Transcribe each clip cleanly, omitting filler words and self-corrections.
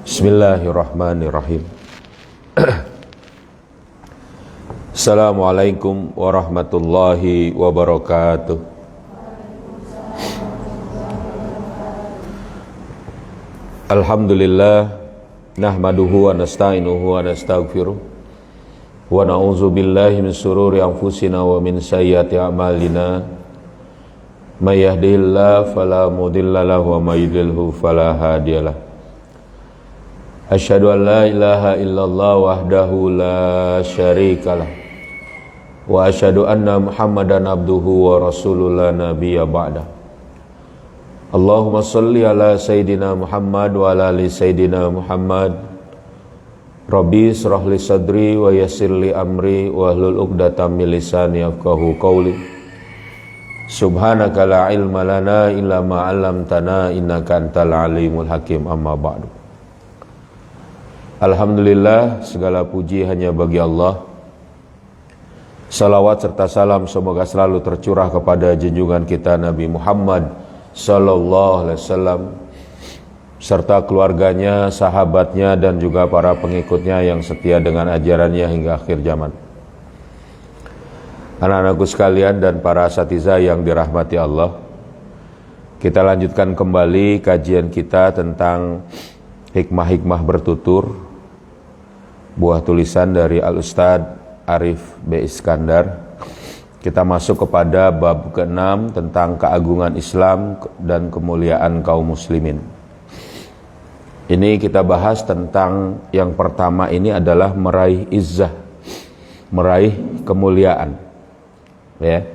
Bismillahirrahmanirrahim. Assalamualaikum warahmatullahi wabarakatuh. Alhamdulillah nahmaduhu wa nasta'inuhu wa nastaghfiruh wa na'udzu billahi min shururi anfusina wa min sayyiati a'malina. May yahdihillahu fala mudilla lahu wa may yudlilhu fala hadiyalah. Asyhadu an la ilaha illallah wahdahu la syarikalah wa asyhadu anna Muhammadan abduhu wa rasuluhu la nabiyya ba'da. Allahumma shalli ala sayidina Muhammad wa ala ali sayidina Muhammad. Rabbi shrah li sadri wa yassir li amri wa hlul 'uqdatam min lisani yafqahu qawli. Subhanaka la ilma lana illa ma 'allamtana innaka antal alimul hakim. Amma ba'du. Alhamdulillah, segala puji hanya bagi Allah. Salawat serta salam semoga selalu tercurah kepada junjungan kita Nabi Muhammad sallallahu alaihi wasallam serta keluarganya, sahabatnya dan juga para pengikutnya yang setia dengan ajarannya hingga akhir zaman. Anak-anakku sekalian dan para asatidzah yang dirahmati Allah, kita lanjutkan kembali kajian kita tentang hikmah-hikmah bertutur, buah tulisan dari Al-Ustadz Arif B. Iskandar. Kita masuk kepada bab ke-6 tentang keagungan Islam dan kemuliaan kaum muslimin. Ini kita bahas tentang yang pertama ini adalah meraih izzah, meraih kemuliaan. Ya.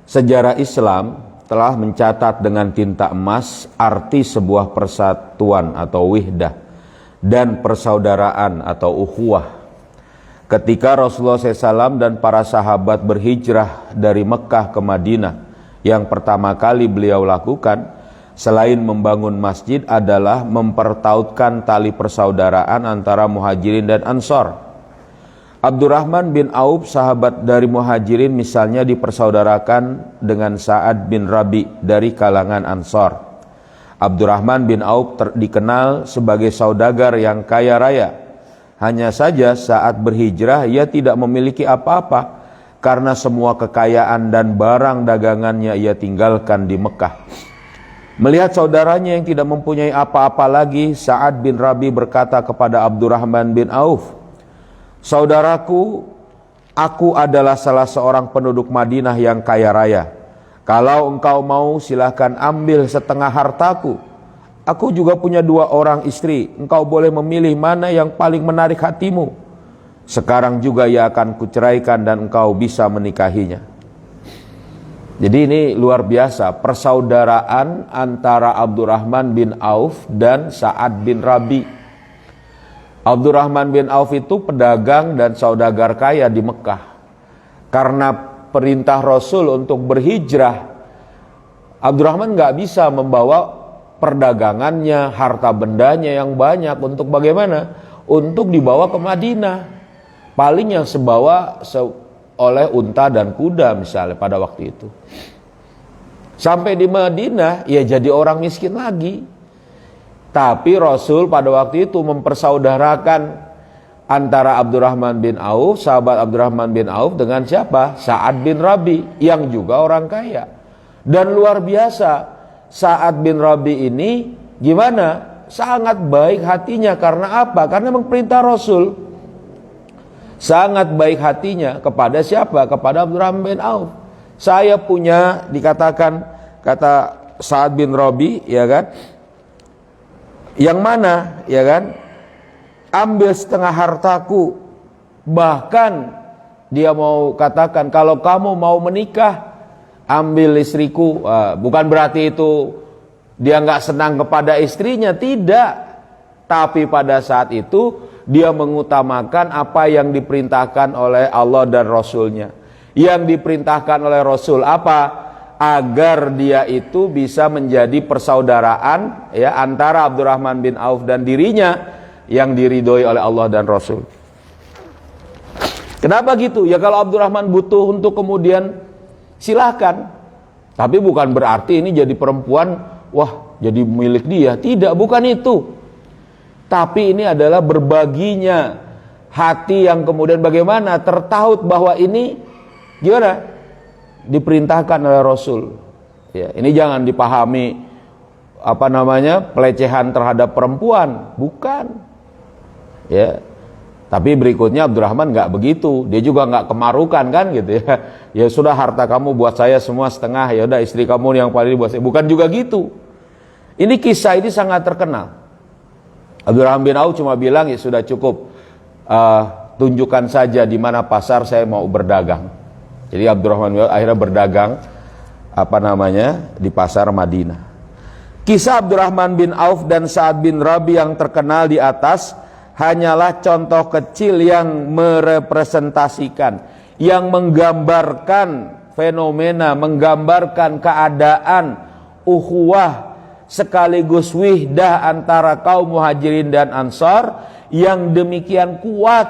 Sejarah Islam telah mencatat dengan tinta emas arti sebuah persatuan atau wihdah dan persaudaraan atau ukhuwah. Ketika Rasulullah SAW dan para sahabat berhijrah dari Mekah ke Madinah, yang pertama kali beliau lakukan selain membangun masjid adalah mempertautkan tali persaudaraan antara Muhajirin dan Ansor. Abdurrahman bin Auf, sahabat dari Muhajirin misalnya, dipersaudarakan dengan Sa'ad bin Rabi dari kalangan Ansor. Abdurrahman bin Auf dikenal sebagai saudagar yang kaya raya. Hanya saja saat berhijrah ia tidak memiliki apa-apa karena semua kekayaan dan barang dagangannya ia tinggalkan di Mekah. Melihat saudaranya yang tidak mempunyai apa-apa lagi, Sa'ad bin Rabi berkata kepada Abdurrahman bin Auf, "Saudaraku, aku adalah salah seorang penduduk Madinah yang kaya raya. Kalau engkau mau, silahkan ambil setengah hartaku. Aku juga punya 2 orang istri. Engkau boleh memilih mana yang paling menarik hatimu. Sekarang juga ia akan kuceraikan dan engkau bisa menikahinya." Jadi ini luar biasa, persaudaraan antara Abdurrahman bin Auf dan Sa'ad bin Rabi. Abdurrahman bin Auf itu pedagang dan saudagar kaya di Mekah. Karena perintah Rasul untuk berhijrah, Abdurrahman nggak bisa membawa perdagangannya, harta bendanya yang banyak untuk bagaimana? Untuk dibawa ke Madinah. Paling yang sebawa oleh unta dan kuda misalnya pada waktu itu. Sampai di Madinah, ya jadi orang miskin lagi. Tapi Rasul pada waktu itu mempersaudarakan antara Abdurrahman bin Auf, sahabat Abdurrahman bin Auf dengan siapa? Sa'ad bin Rabi yang juga orang kaya. Dan luar biasa, Sa'ad bin Rabi ini gimana? Sangat baik hatinya. Karena apa? Karena memperintah Rasul. Sangat baik hatinya kepada siapa? Kepada Abdurrahman bin Auf. Saya punya, dikatakan, kata Sa'ad bin Rabi, ya kan? Yang mana, ya kan? Ambil setengah hartaku. Bahkan dia mau katakan, kalau kamu mau menikah, ambil istriku. Bukan berarti itu dia nggak senang kepada istrinya, tidak. Tapi pada saat itu dia mengutamakan apa yang diperintahkan oleh Allah dan Rasulnya. Yang diperintahkan oleh Rasul apa? Agar dia itu bisa menjadi persaudaraan ya antara Abdurrahman bin Auf dan dirinya, yang diridhoi oleh Allah dan Rasul. Kenapa gitu? Ya kalau Abdurrahman butuh untuk kemudian silahkan. Tapi bukan berarti ini jadi perempuan, wah jadi milik dia. Tidak, bukan itu. Tapi ini adalah berbaginya hati yang kemudian bagaimana tertaut bahwa ini gimana diperintahkan oleh Rasul. Ya, ini jangan dipahami pelecehan terhadap perempuan, bukan. Ya, tapi berikutnya Abdurrahman nggak begitu, dia juga nggak kemarukan kan gitu ya. Ya sudah, harta kamu buat saya semua setengah, ya udah istri kamu yang paling buat saya, bukan juga gitu. Ini kisah ini sangat terkenal. Abdurrahman bin Auf cuma bilang ya sudah cukup, tunjukkan saja di mana pasar saya mau berdagang. Jadi Abdurrahman bin Auf akhirnya berdagang di pasar Madinah. Kisah Abdurrahman bin Auf dan Sa'ad bin Rabi yang terkenal di atas hanyalah contoh kecil yang merepresentasikan, yang menggambarkan fenomena, menggambarkan keadaan ukhuwah sekaligus wihdah antara kaum Muhajirin dan Ansar yang demikian kuat.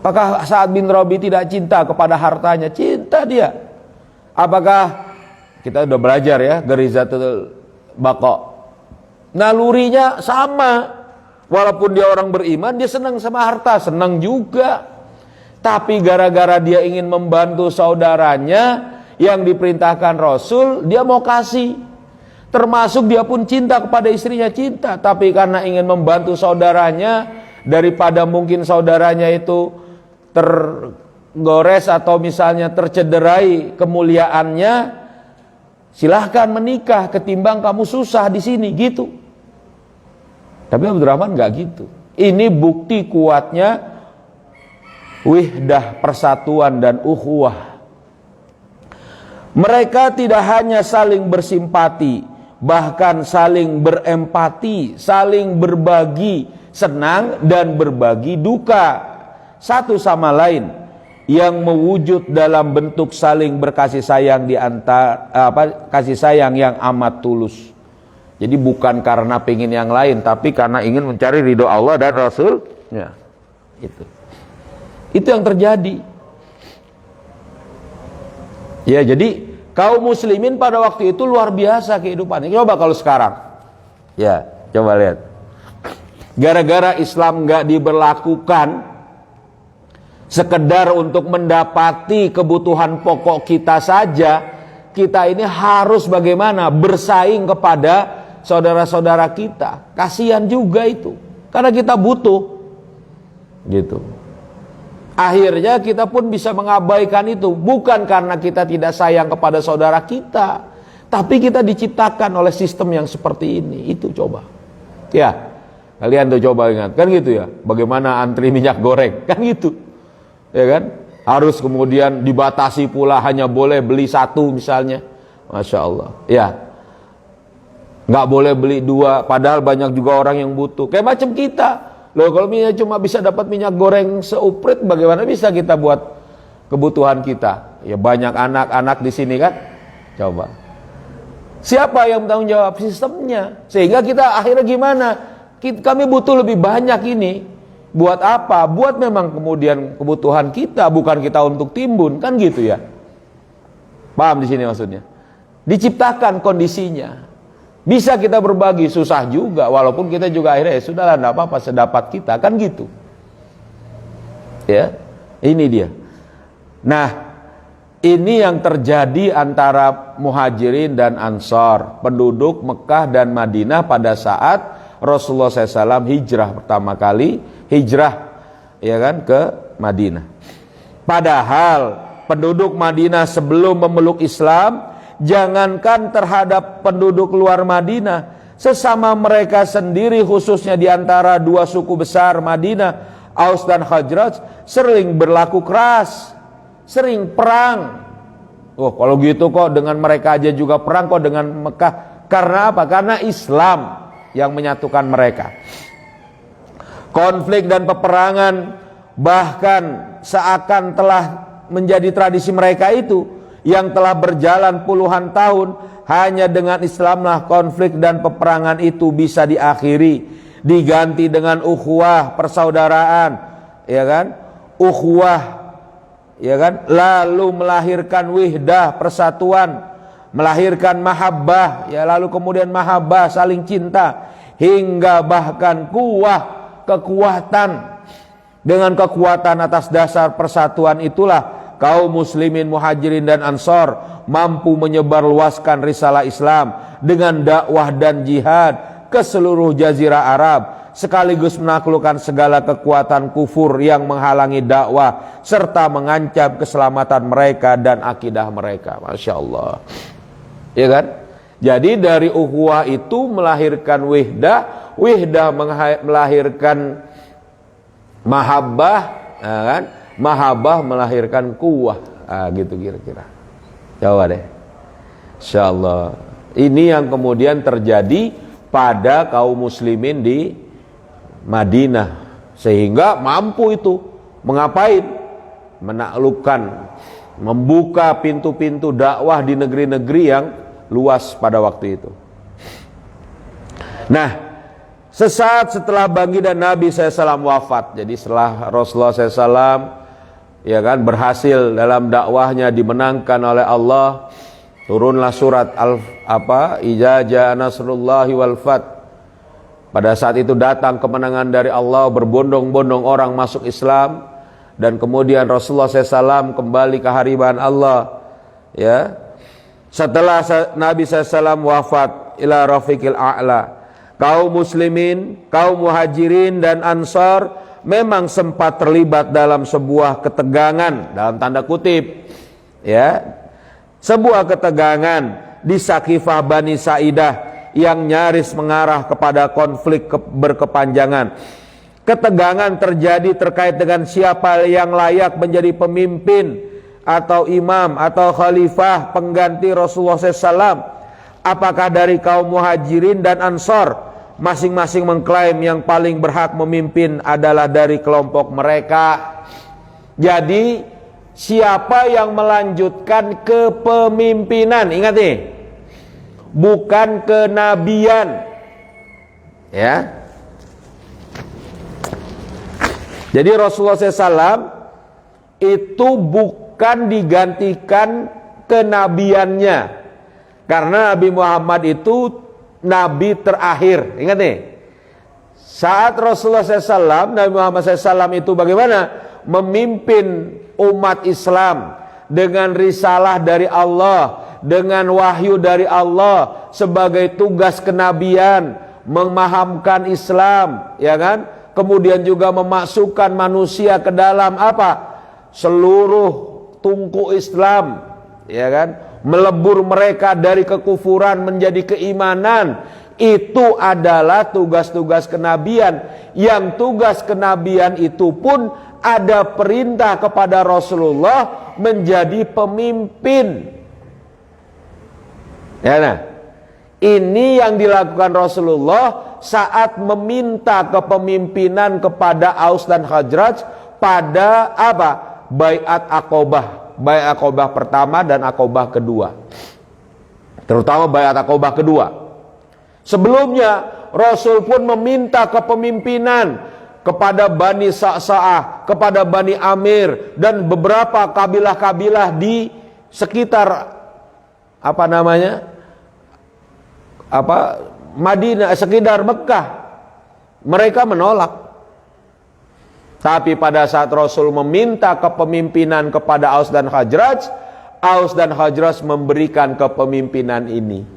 Apakah Sa'ad bin Rabi tidak cinta kepada hartanya? Cinta dia. Apakah kita udah belajar ya, Garizatul Baqa, nalurinya sama. Walaupun dia orang beriman, dia senang sama harta, senang juga. Tapi gara-gara dia ingin membantu saudaranya yang diperintahkan Rasul, dia mau kasih. Termasuk dia pun cinta kepada istrinya, cinta. Tapi karena ingin membantu saudaranya, daripada mungkin saudaranya itu tergores atau misalnya tercederai kemuliaannya, silahkan menikah ketimbang kamu susah di sini, gitu. Tapi Abdurrahman nggak gitu. Ini bukti kuatnya wihdah, persatuan dan ukhuwah. Mereka tidak hanya saling bersimpati, bahkan saling berempati, saling berbagi senang dan berbagi duka satu sama lain, yang mewujud dalam bentuk saling berkasih sayang di antara kasih sayang yang amat tulus. Jadi bukan karena pengen yang lain, tapi karena ingin mencari ridho Allah dan Rasul-Nya. Itu yang terjadi. Ya, jadi kaum muslimin pada waktu itu luar biasa kehidupannya. Coba kalau sekarang, ya coba lihat. Gara-gara Islam nggak diberlakukan sekedar untuk mendapati kebutuhan pokok kita saja, kita ini harus bagaimana bersaing kepada saudara-saudara kita. Kasihan juga itu, karena kita butuh, gitu. Akhirnya kita pun bisa mengabaikan itu, bukan karena kita tidak sayang kepada saudara kita, tapi kita diciptakan oleh sistem yang seperti ini. Itu coba, ya kalian tuh coba ingat, kan gitu ya, bagaimana antri minyak goreng, kan gitu, ya kan, harus kemudian dibatasi pula, hanya boleh beli satu misalnya, Masya Allah, ya, nggak boleh beli dua, padahal banyak juga orang yang butuh, kayak macam kita. Loh, kalau minyak cuma bisa dapat minyak goreng seuprit, bagaimana bisa kita buat kebutuhan kita? Ya banyak anak-anak di sini kan. Coba. Siapa yang bertanggung jawab? Sistemnya. Sehingga kita akhirnya gimana? Kami butuh lebih banyak ini. Buat apa? Buat memang kemudian kebutuhan kita, bukan kita untuk timbun, kan gitu ya. Paham di sini maksudnya? Diciptakan kondisinya. Bisa kita berbagi, susah juga, walaupun kita juga akhirnya ya sudahlah, enggak apa-apa, sedapat kita, kan gitu. Ya, ini dia. Nah, ini yang terjadi antara Muhajirin dan Ansar, penduduk Mekah dan Madinah pada saat Rasulullah SAW hijrah pertama kali, ya kan, ke Madinah. Padahal penduduk Madinah sebelum memeluk Islam, jangankan terhadap penduduk luar Madinah, sesama mereka sendiri, khususnya di antara dua suku besar Madinah, Aus dan Khazraj, sering berlaku keras, sering perang. Oh, kalau gitu kok dengan mereka aja juga perang, kok dengan Mekah? Karena apa? Karena Islam yang menyatukan mereka. Konflik dan peperangan bahkan seakan telah menjadi tradisi mereka itu, yang telah berjalan puluhan tahun. Hanya dengan Islamlah konflik dan peperangan itu bisa diakhiri, diganti dengan ukhuwah, persaudaraan, ya kan, ukhuwah, ya kan, lalu melahirkan wihdah, persatuan, melahirkan mahabbah, ya, lalu kemudian mahabbah saling cinta, hingga bahkan kekuatan. Dengan kekuatan atas dasar persatuan itulah kaum muslimin, muhajirin dan ansor mampu menyebarluaskan risalah Islam dengan dakwah dan jihad ke seluruh jazirah Arab, sekaligus menaklukkan segala kekuatan kufur yang menghalangi dakwah serta mengancam keselamatan mereka dan akidah mereka. Masya Allah, ya kan? Jadi dari ukhuwah itu melahirkan wihdah, wihdah melahirkan mahabbah, ya kan? Mahabbah melahirkan kuwah, gitu kira-kira. Coba deh, insyaallah. Ini yang kemudian terjadi pada kaum muslimin di Madinah, sehingga mampu itu mengapain? Menaklukkan, membuka pintu-pintu dakwah di negeri-negeri yang luas pada waktu itu. Nah, sesaat setelah baginda Nabi SAW wafat, jadi setelah Rasulullah SAW, ya kan, berhasil dalam dakwahnya, dimenangkan oleh Allah, turunlah surat Idza jaa nasrullahi wal fath. Pada saat itu datang kemenangan dari Allah, berbondong-bondong orang masuk Islam, dan kemudian Rasulullah SAW kembali ke hariban Allah. Ya, setelah Nabi SAW wafat, ila rafiqil a'la, kaum muslimin, kaum muhajirin dan ansar memang sempat terlibat dalam sebuah ketegangan, dalam tanda kutip, ya, sebuah ketegangan di Sakifah Bani Sa'idah yang nyaris mengarah kepada konflik berkepanjangan. Ketegangan terjadi terkait dengan siapa yang layak menjadi pemimpin atau imam atau khalifah pengganti Rasulullah SAW. Apakah dari kaum muhajirin dan ansar? Masing-masing mengklaim yang paling berhak memimpin adalah dari kelompok mereka. Jadi siapa yang melanjutkan kepemimpinan? Ingat nih, bukan kenabian, ya. Jadi Rasulullah SAW itu bukan digantikan kenabiannya, karena Nabi Muhammad itu Nabi terakhir. Ingat nih, saat Rasulullah SAW, Nabi Muhammad SAW itu bagaimana? Memimpin umat Islam dengan risalah dari Allah, dengan wahyu dari Allah, sebagai tugas kenabian, memahamkan Islam, ya kan? Kemudian juga memasukkan manusia ke dalam apa? Seluruh tungku Islam, ya kan? Melebur mereka dari kekufuran menjadi keimanan. Itu adalah tugas-tugas kenabian, yang tugas kenabian itu pun ada perintah kepada Rasulullah menjadi pemimpin. Ya, nah, ini yang dilakukan Rasulullah saat meminta kepemimpinan kepada Aus dan Khazraj pada apa? Baiat Aqobah. Baiat Aqobah pertama dan Aqobah kedua. Terutama Baiat Aqobah kedua. Sebelumnya Rasul pun meminta kepemimpinan kepada Bani Sa'sa'ah, kepada Bani Amir dan beberapa kabilah-kabilah di sekitar Madinah, sekitar Mekah. Mereka menolak. Tapi pada saat Rasul meminta kepemimpinan kepada Aus dan Khazraj, Aus dan Khazraj memberikan kepemimpinan ini.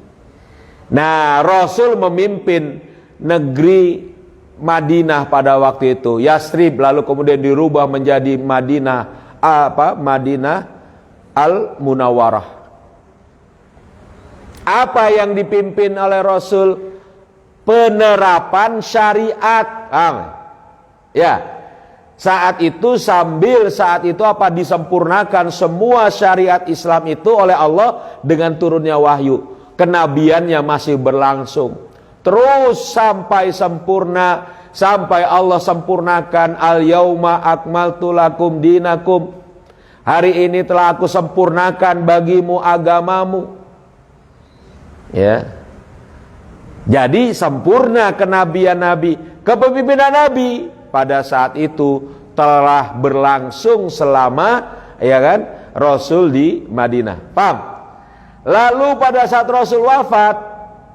Nah, Rasul memimpin negeri Madinah pada waktu itu, Yasrib, lalu kemudian dirubah menjadi Madinah Al-Munawwarah. Apa yang dipimpin oleh Rasul? Penerapan syariat. Ya. Saat itu disempurnakan semua syariat Islam itu oleh Allah dengan turunnya wahyu. Kenabiannya masih berlangsung terus sampai sempurna, sampai Allah sempurnakan al-yauma akmaltu lakum dinakum. Hari ini telah aku sempurnakan bagimu agamamu. Ya. Jadi sempurna kenabian Nabi, kepemimpinan Nabi pada saat itu telah berlangsung selama, ya kan, Rasul di Madinah. Paham? Lalu pada saat Rasul wafat,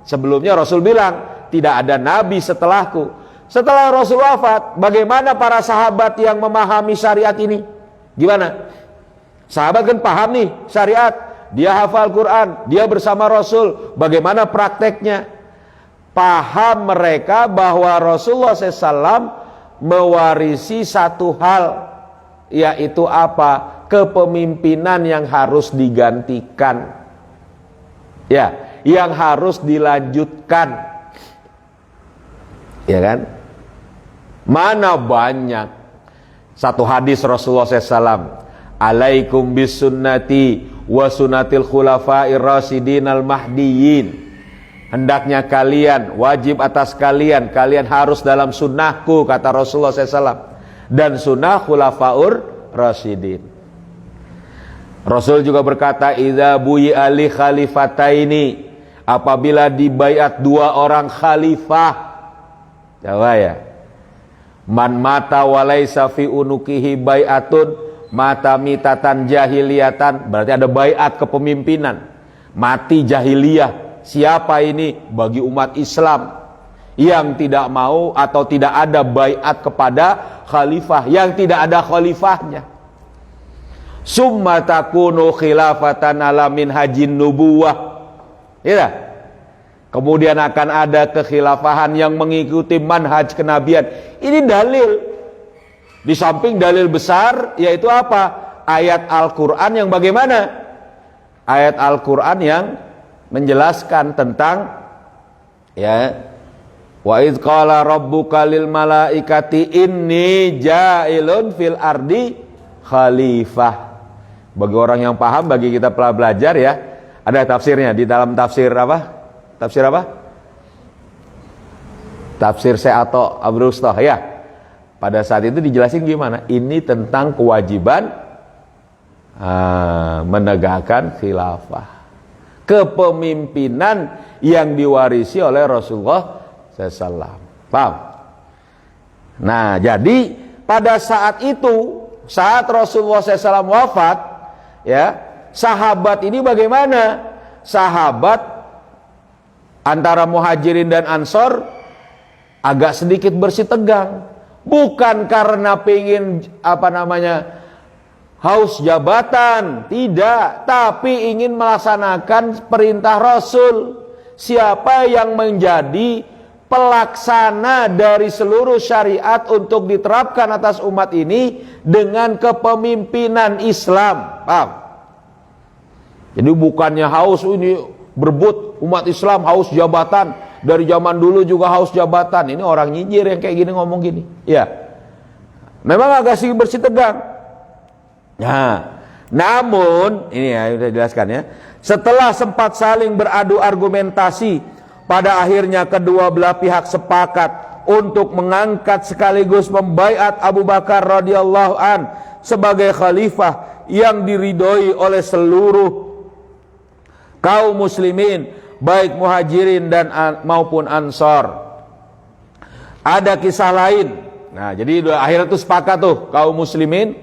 sebelumnya Rasul bilang, tidak ada nabi setelahku. Setelah Rasul wafat, bagaimana para sahabat yang memahami syariat ini? Gimana? Sahabat kan paham nih syariat, dia hafal Quran, dia bersama Rasul. Bagaimana prakteknya? Paham mereka bahwa Rasulullah SAW mewarisi satu hal, yaitu apa? Kepemimpinan yang harus digantikan, ya, yang harus dilanjutkan, ya kan? Mana banyak satu hadis Rasulullah SAW, alaikum bisunnati wa sunnatil khulafa'ir rasyidin al mahdiyyin. Hendaknya kalian, wajib atas kalian, kalian harus dalam sunnahku, kata Rasulullah SAW, dan sunnah khulafaur rasyidin. Rasul juga berkata, idza buyi ali khalifataini, apabila dibaiat dua orang khalifah, coba ya, man mata walaysa fi unukihi bai'atun mata mitatan jahiliyatan, berarti ada baiat kepemimpinan, mati jahiliyah. Siapa ini? Bagi umat Islam yang tidak mau atau tidak ada baiat kepada khalifah, yang tidak ada khalifahnya. Summa takunu khilafatan ala minhajin nubuwah, ya. Kemudian akan ada kekhilafahan yang mengikuti manhaj kenabian. Ini dalil. Di samping dalil besar, yaitu apa? Ayat Al-Quran yang bagaimana? Ayat Al-Quran yang menjelaskan tentang, ya, wa idz qala rabbuka lil malaikati inni ja'ilun fil ardi khalifah. Bagi orang yang paham, bagi kita belajar ya, ada tafsirnya di dalam tafsir apa? Tafsir apa? Tafsir Se'ato Abrustah ya. Pada saat itu dijelasin gimana? Ini tentang kewajiban menegakkan khilafah, kepemimpinan yang diwarisi oleh Rasulullah SAW. Paham? Nah, jadi pada saat itu, saat Rasulullah SAW wafat, ya, sahabat ini bagaimana? Sahabat antara Muhajirin dan Ansor agak sedikit bersih tegang. Bukan karena pengen haus jabatan, tidak, tapi ingin melaksanakan perintah Rasul. Siapa yang menjadi pelaksana dari seluruh syariat untuk diterapkan atas umat ini dengan kepemimpinan Islam. Paham? Jadi bukannya haus ini berebut umat Islam, haus jabatan. Dari zaman dulu juga haus jabatan. Ini orang nyinyir yang kayak gini ngomong gini. Ya, memang agak sih bersih tegang. Nah, namun ini ya sudah jelaskan ya. Setelah sempat saling beradu argumentasi, pada akhirnya kedua belah pihak sepakat untuk mengangkat sekaligus membaiat Abu Bakar radhiyallahu an sebagai khalifah yang diridhoi oleh seluruh kaum muslimin, baik Muhajirin dan maupun Ansor. Ada kisah lain. Nah, jadi akhirnya itu sepakat tuh kaum muslimin,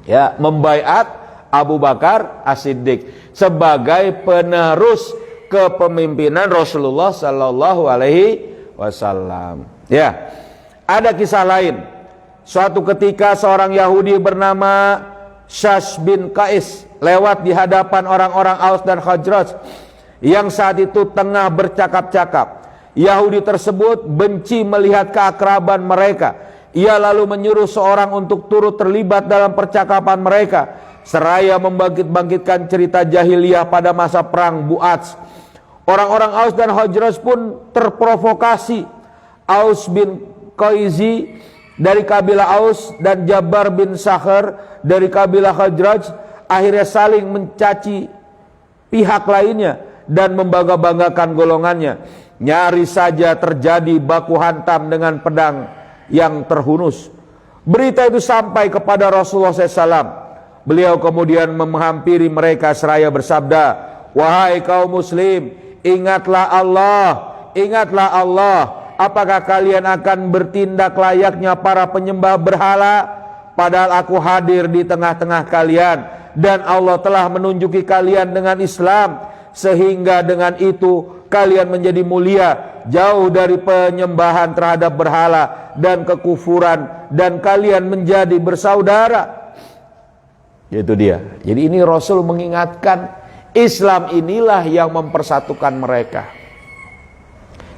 ya, membaiat Abu Bakar As-Siddiq sebagai penerus kepemimpinan Rasulullah Sallallahu Alaihi Wasallam. Ya, ada kisah lain. Suatu ketika seorang Yahudi bernama Syash bin Qais lewat di hadapan orang-orang Aus dan Khazraj yang saat itu tengah bercakap-cakap. Yahudi tersebut benci melihat keakraban mereka. Ia lalu menyuruh seorang untuk turut terlibat dalam percakapan mereka, seraya membangkit-bangkitkan cerita jahiliyah pada masa perang Bu'ats. Orang-orang Aus dan Khazraj pun terprovokasi. Aus bin Qaizi dari kabilah Aus dan Jabbar bin Sakhr dari kabilah Khazraj akhirnya saling mencaci pihak lainnya dan membangga-banggakan golongannya. Nyaris saja terjadi baku hantam dengan pedang yang terhunus. Berita itu sampai kepada Rasulullah SAW. Beliau kemudian menghampiri mereka seraya bersabda, wahai kaum muslim, ingatlah Allah, ingatlah Allah. Apakah kalian akan bertindak layaknya para penyembah berhala, padahal aku hadir di tengah-tengah kalian dan Allah telah menunjuki kalian dengan Islam, sehingga dengan itu kalian menjadi mulia, jauh dari penyembahan terhadap berhala dan kekufuran, dan kalian menjadi bersaudara. Itu dia. Jadi ini Rasul mengingatkan, Islam inilah yang mempersatukan mereka.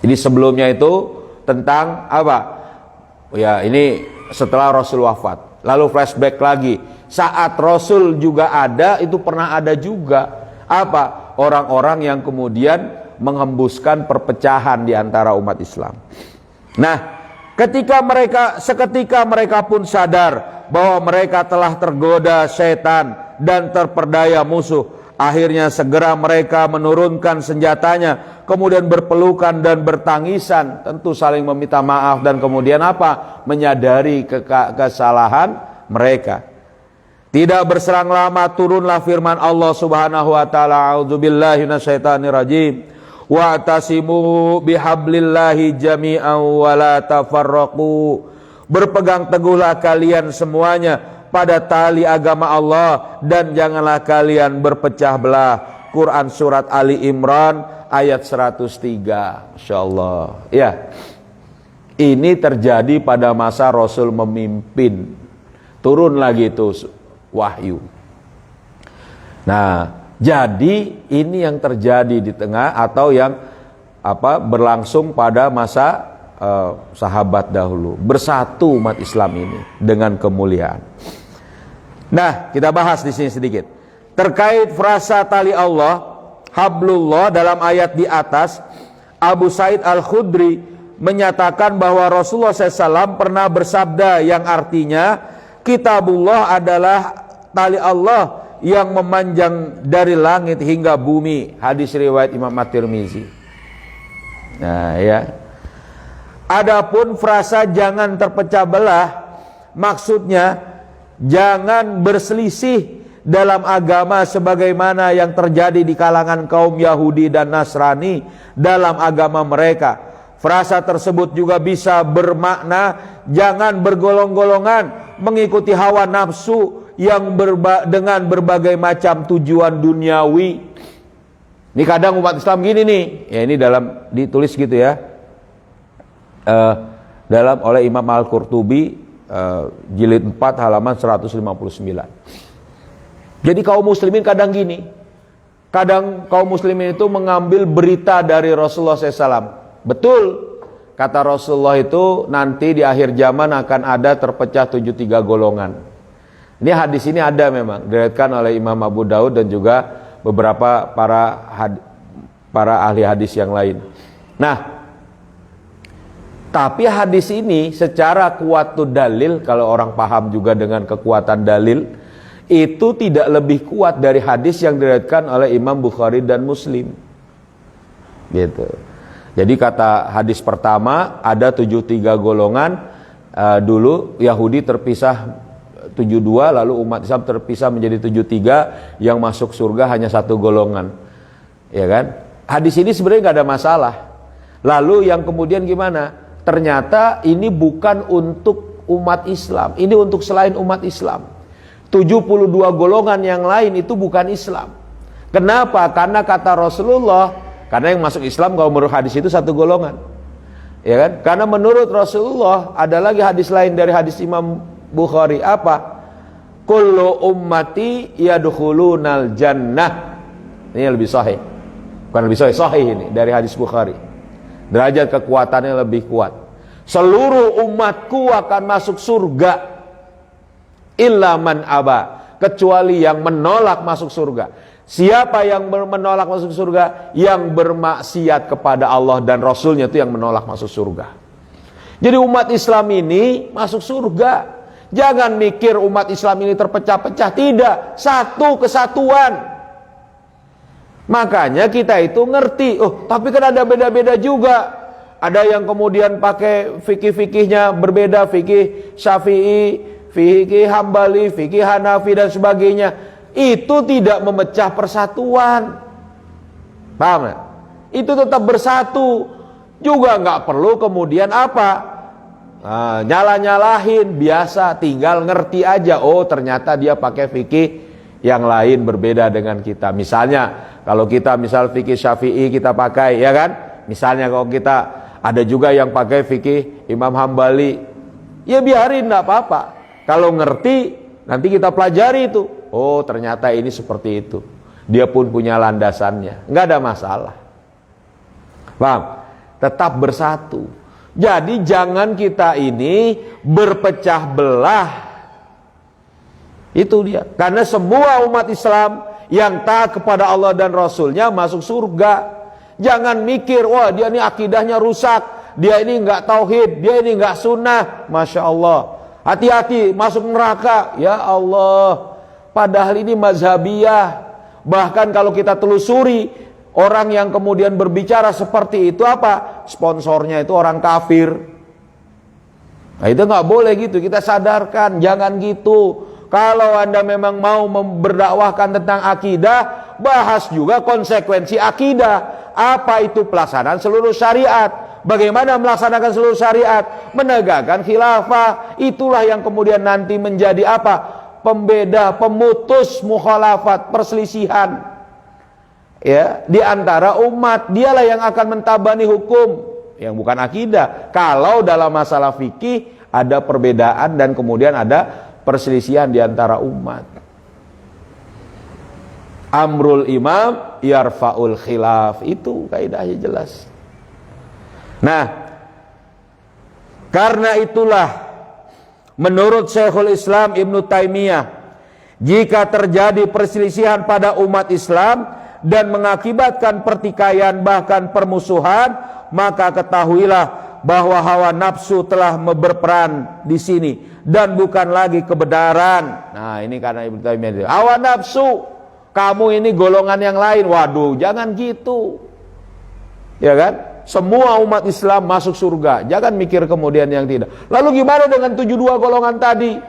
Jadi sebelumnya itu tentang apa? Ya, ini setelah Rasul wafat. Lalu flashback lagi, saat Rasul juga ada, itu pernah ada juga apa? Orang-orang yang kemudian menghembuskan perpecahan di antara umat Islam. Nah, seketika mereka pun sadar bahwa mereka telah tergoda setan dan terperdaya musuh. Akhirnya segera mereka menurunkan senjatanya, kemudian berpelukan dan bertangisan, tentu saling meminta maaf, dan kemudian apa? Menyadari kesalahan mereka. Tidak berserang lama turunlah firman Allah Subhanahu wa taala, a'udzubillahi minasyaitonirrajim. Wa'tasimu bihablillahi jami'an wa la tafarraqu. Berpegang teguhlah kalian semuanya pada tali agama Allah dan janganlah kalian berpecah belah. Quran surat Ali Imran ayat 103. Insyaallah. Ya. Ini terjadi pada masa Rasul memimpin. Turun lagi itu wahyu. Nah, jadi ini yang terjadi di tengah atau yang berlangsung pada masa sahabat dahulu. Bersatu umat Islam ini dengan kemuliaan. Nah, kita bahas di sini sedikit terkait frasa tali Allah, hablullah dalam ayat di atas. Abu Sa'id Al-Khudri menyatakan bahwa Rasulullah SAW pernah bersabda yang artinya kitabullah adalah tali Allah yang memanjang dari langit hingga bumi. Hadis riwayat Imam At-Tirmizi. Nah, ya. Adapun frasa jangan terpecah belah, maksudnya jangan berselisih dalam agama sebagaimana yang terjadi di kalangan kaum Yahudi dan Nasrani dalam agama mereka. Frasa tersebut juga bisa bermakna jangan bergolong-golongan mengikuti hawa nafsu yang dengan berbagai macam tujuan duniawi. Ini kadang umat Islam gini nih, ya ini ditulis gitu ya, oleh Imam Al-Qurtubi, jilid 4 halaman 159. Jadi kaum muslimin kadang gini, kadang kaum muslimin itu mengambil berita dari Rasulullah SAW. Betul, kata Rasulullah itu nanti di akhir zaman akan ada terpecah 73 golongan. Ini hadis ini ada memang, diriwayatkan oleh Imam Abu Daud dan juga beberapa para ahli hadis yang lain. Nah, tapi hadis ini secara kuatul dalil, kalau orang paham juga dengan kekuatan dalil, itu tidak lebih kuat dari hadis yang diriwayatkan oleh Imam Bukhari dan Muslim. Gitu. Jadi kata hadis pertama ada 73 golongan, dulu Yahudi terpisah 72, lalu umat Islam terpisah menjadi 73, yang masuk surga hanya satu golongan. Ya kan? Hadis ini sebenarnya nggak ada masalah. Lalu yang kemudian gimana? Ternyata ini bukan untuk umat Islam, ini untuk selain umat Islam. 72 golongan yang lain itu bukan Islam. Kenapa? Karena kata Rasulullah, karena yang masuk Islam kalau menurut hadis itu satu golongan. Ya kan? Karena menurut Rasulullah ada lagi hadis lain dari hadis Imam Bukhari, apa? Kullu ummati yadkhulunal jannah. Ini lebih sahih. Bukan lebih sahih, sahih ini dari hadis Bukhari. Derajat kekuatannya lebih kuat. Seluruh umatku akan masuk surga illa man aba, kecuali yang menolak masuk surga. Siapa yang menolak masuk surga? Yang bermaksiat kepada Allah dan Rasulnya, itu yang menolak masuk surga. Jadi umat Islam ini masuk surga. Jangan mikir umat Islam ini terpecah-pecah. Tidak, satu kesatuan. Makanya kita itu ngerti, oh tapi kan ada beda-beda juga. Ada yang kemudian pakai fikih-fikihnya berbeda, fikih Syafi'i, fikih Hambali, fikih Hanafi dan sebagainya. Itu tidak memecah persatuan. Paham gak? Itu tetap bersatu. Juga nggak perlu kemudian apa? Nyala-nyalahin, biasa tinggal ngerti aja. Oh ternyata dia pakai fikih yang lain berbeda dengan kita. Misalnya kalau kita fikih Syafi'i kita pakai, ya kan? Misalnya kalau kita ada juga yang pakai fikih Imam Hambali, ya biarin, enggak apa-apa. Kalau ngerti nanti kita pelajari itu. Oh, ternyata ini seperti itu. Dia pun punya landasannya. Enggak ada masalah. Paham? Tetap bersatu. Jadi jangan kita ini berpecah belah. Itu dia. Karena semua umat Islam yang taat kepada Allah dan Rasulnya masuk surga. Jangan mikir, wah dia ini akidahnya rusak, dia ini enggak tauhid, dia ini enggak sunnah. Masya Allah. Hati-hati masuk neraka. Ya Allah. Padahal ini mazhabiyah. Bahkan kalau kita telusuri, orang yang kemudian berbicara seperti itu apa? Sponsornya itu orang kafir. Nah itu nggak boleh gitu. Kita sadarkan, jangan gitu. Kalau Anda memang mau berdakwahkan tentang akidah, bahas juga konsekuensi akidah. Apa itu pelaksanaan seluruh syariat? Bagaimana melaksanakan seluruh syariat? Menegakkan khilafah. Itulah yang kemudian nanti menjadi apa? Pembeda, pemutus mukhalafat, perselisihan. Ya, di antara umat. Dialah yang akan mentabani hukum, yang bukan akidah. Kalau dalam masalah fikih ada perbedaan dan kemudian ada perselisihan di antara umat. Amrul imam yarfa'ul khilaf, itu kaidahnya jelas. Nah, karena itulah menurut Syekhul Islam Ibnu Taimiyah, jika terjadi perselisihan pada umat Islam dan mengakibatkan pertikaian bahkan permusuhan, maka ketahuilah bahwa hawa nafsu telah berperan di sini dan bukan lagi kebenaran. Nah, ini karena Ibnu Taimiyah, hawa nafsu, kamu ini golongan yang lain. Waduh, jangan gitu. Ya kan? Semua umat Islam masuk surga. Jangan mikir kemudian yang tidak. Lalu gimana dengan 72 golongan tadi?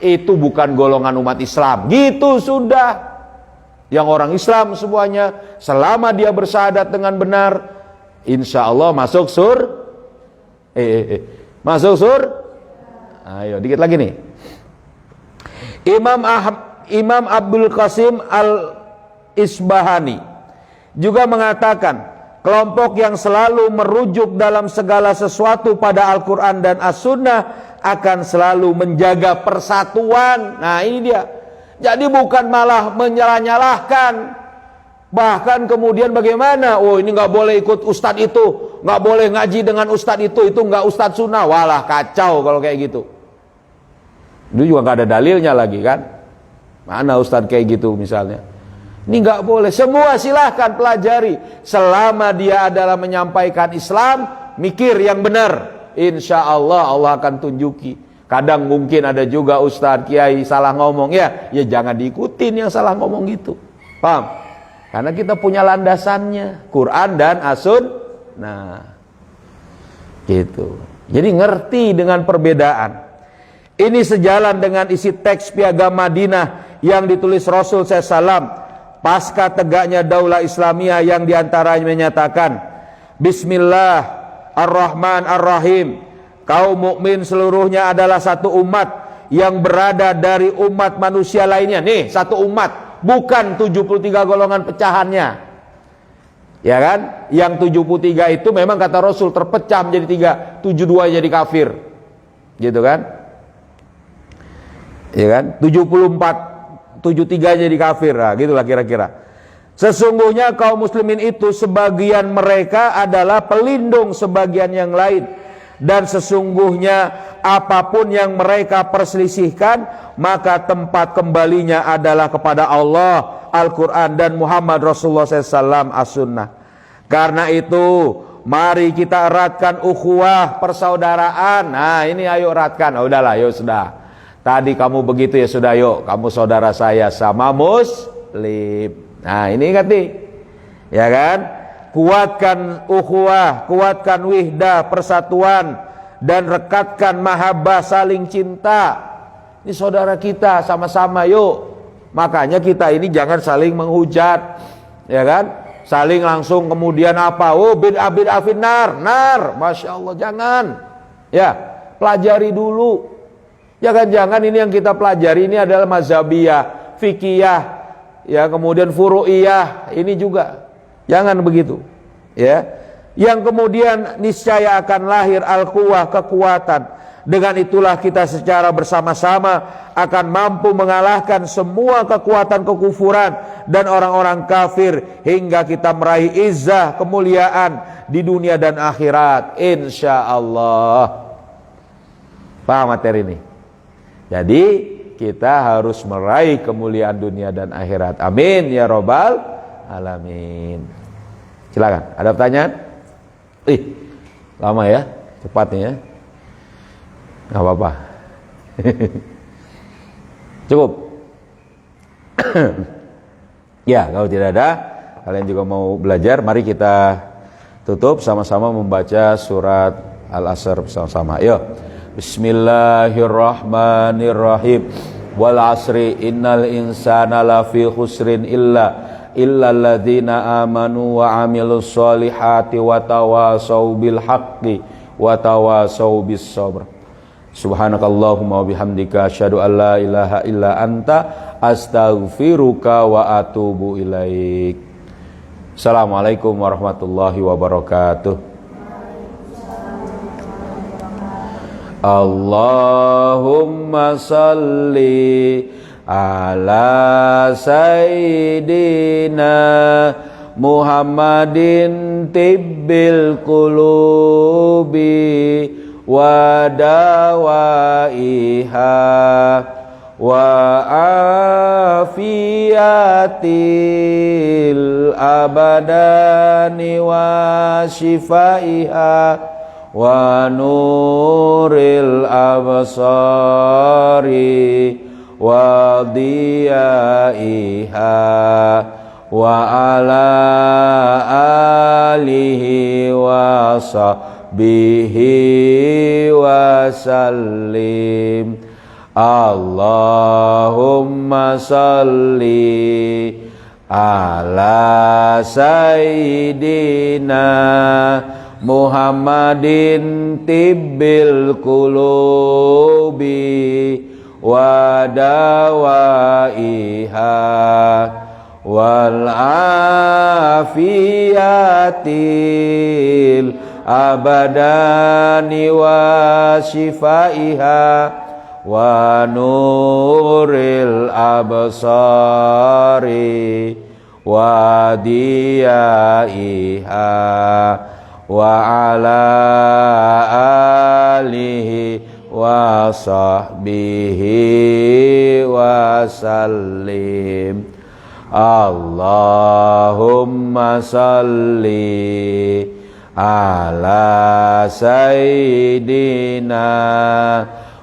Itu bukan golongan umat Islam. Gitu sudah. Yang orang Islam semuanya, selama dia bersyahadat dengan benar, insya Allah masuk masuk Ayo dikit lagi nih. Imam Abdul Qasim Al-Isbahani juga mengatakan, kelompok yang selalu merujuk dalam segala sesuatu pada Al-Quran dan As-Sunnah akan selalu menjaga persatuan. Nah ini dia. Jadi bukan malah menyalah-nyalahkan. Bahkan kemudian bagaimana? Oh ini gak boleh ikut ustadz itu, gak boleh ngaji dengan ustadz itu gak ustadz sunnah. Walah kacau kalau kayak gitu. Itu juga gak ada dalilnya lagi kan. Mana ustadz kayak gitu misalnya. Ini nggak boleh. Semua silahkan pelajari. Selama dia adalah menyampaikan Islam, mikir yang benar. Insya Allah Allah akan tunjuki. Kadang mungkin ada juga ustadz, kiai salah ngomong. Ya jangan diikutin yang salah ngomong gitu. Paham? Karena kita punya landasannya. Quran dan As-Sunnah. Nah, gitu. Jadi ngerti dengan perbedaan. Ini sejalan dengan isi teks Piagam Madinah yang ditulis Rasul SAW pasca tegaknya Daulah Islamiyah, yang diantaranya menyatakan, Bismillahirrahmanirrahim, kaum mukmin seluruhnya adalah satu umat yang berada dari umat manusia lainnya. Nih, satu umat, bukan 73 golongan pecahannya. Ya kan? Yang 73 itu memang kata Rasul terpecah menjadi 3, 72 jadi kafir. Gitu kan? Ya kan? 74 73 jadi kafir, nah, gitulah kira-kira. Sesungguhnya kaum muslimin itu sebagian mereka adalah pelindung sebagian yang lain, dan sesungguhnya apapun yang mereka perselisihkan maka tempat kembalinya adalah kepada Allah, Al-Quran dan Muhammad Rasulullah SAW As-Sunnah. Karena itu mari kita eratkan ukhuwah, persaudaraan. Nah ini ayo eratkan. Oh, udahlah, yuk sudah. Tadi kamu begitu ya sudah, yuk kamu saudara saya sama muslim. Nah ini ngerti, ya kan? Kuatkan ukhuwah, kuatkan wihdah, persatuan, dan rekatkan mahabbah, saling cinta. Ini saudara kita, sama-sama yuk. Makanya kita ini jangan saling menghujat, ya kan? Saling langsung kemudian apa? Oh bid'ah finnar, masya Allah, jangan. Ya, pelajari dulu. Jangan-jangan ini yang kita pelajari ini adalah mazhabiyah. fikiyah, ya kemudian furu'iyah, ini juga jangan begitu, ya. Yang kemudian niscaya akan lahir al-quwah, kekuatan. Dengan itulah kita secara bersama-sama akan mampu mengalahkan semua kekuatan kekufuran dan orang-orang kafir hingga kita meraih izzah, kemuliaan di dunia dan akhirat, insya Allah. Paham materi ini? Jadi kita harus meraih kemuliaan dunia dan akhirat. Amin ya robbal alamin. Silakan, ada pertanyaan? Lama ya, cepat nih ya. Gak apa-apa. Cukup. Ya, kalau tidak ada, kalian juga mau belajar, mari kita tutup sama-sama membaca surat Al-Asr bersama-sama. Ayo. Bismillahirrahmanirrahim. Wal asri innal insana lafi khusrin illalladzina amanu wa amilus solihati wa tawasau bil haqqi wa tawasau bis sabr. Subhanakallahumma wa bihamdika asyhadu an la ilaha illa anta astaghfiruka wa atubu ilaik. Assalamualaikum warahmatullahi wabarakatuh. Allahumma salli ala sayyidina Muhammadin tibbil qulubi wa dawaiha wa afiyatil abadani wa shifaiha wa nuril absari wa diyaiha wa ala alihi wa bihi wasallim. Allahumma salli ala sayyidina Muhammadin tibbil qulubi wa dawaiha wal afiyatil abadani wa shifaiha wa nuril absari wa diyaiha wa ala alihi wa sahbihi wa sallim. Allahumma salli ala sayyidina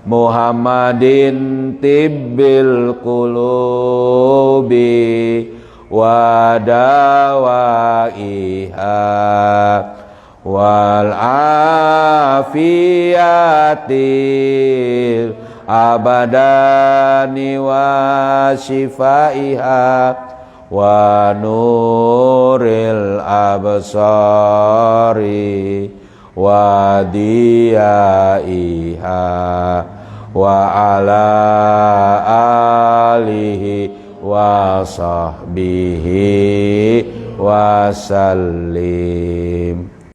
Muhammadin tibbil qulubi wa dawaiha wal afiyatil abadani wa shifaiha wa nuril absari wa diyaiha wa ala alihi wa sahbihi wa sallim.